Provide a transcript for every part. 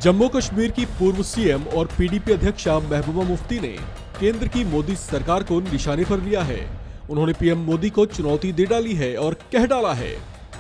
जम्मू कश्मीर की पूर्व सीएम और पीडीपी अध्यक्षा महबूबा मुफ्ती ने केंद्र की मोदी सरकार को निशाने पर लिया है। उन्होंने पीएम मोदी को चुनौती दे डाली है और कह डाला है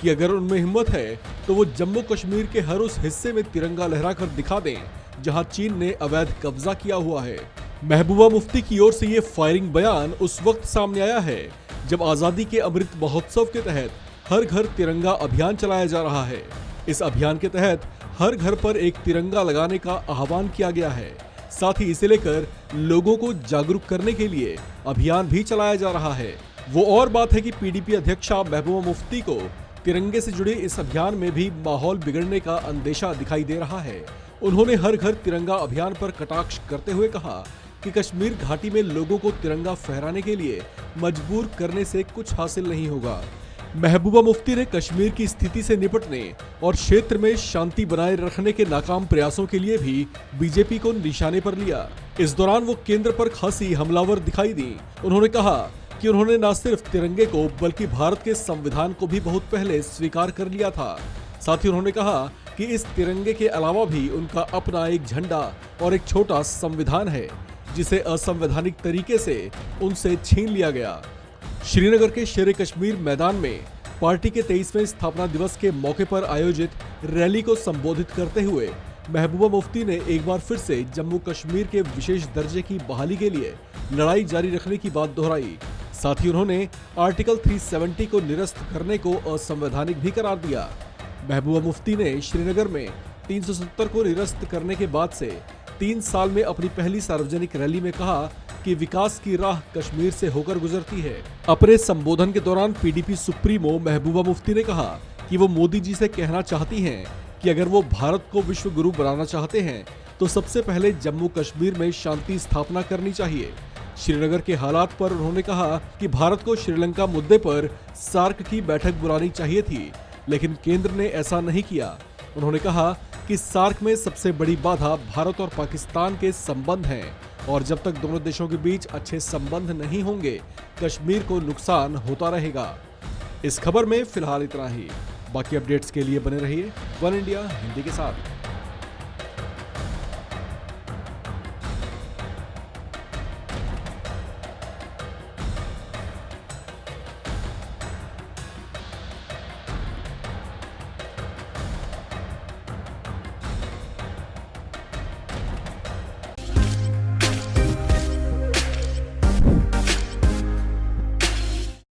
कि अगर उनमें हिम्मत है तो वो जम्मू कश्मीर के हर उस हिस्से में तिरंगा लहराकर दिखा दें जहां चीन ने अवैध कब्जा किया हुआ है। महबूबा मुफ्ती की ओर से ये फायरिंग बयान उस वक्त सामने आया है जब आजादी के अमृत महोत्सव के तहत हर घर तिरंगा अभियान चलाया जा रहा है। इस अभियान के तहत हर घर पर एक तिरंगा लगाने का आह्वान किया गया है। साथ ही इसे लेकर लोगों को जागरूक करने के लिए अभियान भी चलाया जा रहा है। वो और बात है कि पीडीपी अध्यक्षा महबूबा मुफ्ती को तिरंगे से जुड़े इस अभियान में भी माहौल बिगड़ने का अंदेशा दिखाई दे रहा है। उन्होंने हर घर तिरंगा अभियान पर कटाक्ष करते हुए कहा कि कश्मीर घाटी में लोगों को तिरंगा फहराने के लिए मजबूर करने से कुछ हासिल नहीं होगा। महबूबा मुफ्ती ने कश्मीर की स्थिति से निपटने और क्षेत्र में शांति बनाए रखने के नाकाम प्रयासों के लिए भी बीजेपी को निशाने पर लिया। इस दौरान वो केंद्र पर खासी हमलावर दिखाई दी। उन्होंने कहा कि उन्होंने न सिर्फ तिरंगे को बल्कि भारत के संविधान को भी बहुत पहले स्वीकार कर लिया था। साथ ही उन्होंने कहा कि इस तिरंगे के अलावा भी उनका अपना एक झंडा और एक छोटा संविधान है जिसे असंवैधानिक तरीके से उनसे छीन लिया गया। श्रीनगर के शेर कश्मीर मैदान में पार्टी के 23वें स्थापना दिवस के मौके पर आयोजित रैली को संबोधित करते हुए महबूबा मुफ्ती ने एक बार फिर से जम्मू कश्मीर के विशेष दर्जे की बहाली के लिए लड़ाई जारी रखने की बात दोहराई। साथ ही उन्होंने आर्टिकल 370 को निरस्त करने को असंवैधानिक भी करार दिया। महबूबा मुफ्ती ने श्रीनगर में 370 को निरस्त करने के बाद से 3 साल में अपनी पहली सार्वजनिक रैली में कहा कि विकास की राह कश्मीर से होकर गुजरती है। अपने संबोधन के दौरान पीडीपी सुप्रीमो महबूबा मुफ्ती ने कहा कि वो मोदी जी से कहना चाहती हैं कि अगर वो भारत को विश्व गुरु बनाना चाहते हैं तो सबसे पहले जम्मू कश्मीर में शांति स्थापना करनी चाहिए। श्रीनगर के हालात पर उन्होंने कहा कि भारत को श्रीलंका मुद्दे पर सार्क की बैठक बुलानी चाहिए थी, लेकिन केंद्र ने ऐसा नहीं किया। उन्होंने कहा कि सार्क में सबसे बड़ी बाधा भारत और पाकिस्तान के संबंध हैं और जब तक दोनों देशों के बीच अच्छे संबंध नहीं होंगे कश्मीर को नुकसान होता रहेगा। इस खबर में फिलहाल इतना ही। बाकी अपडेट्स के लिए बने रहिए वन इंडिया हिंदी के साथ।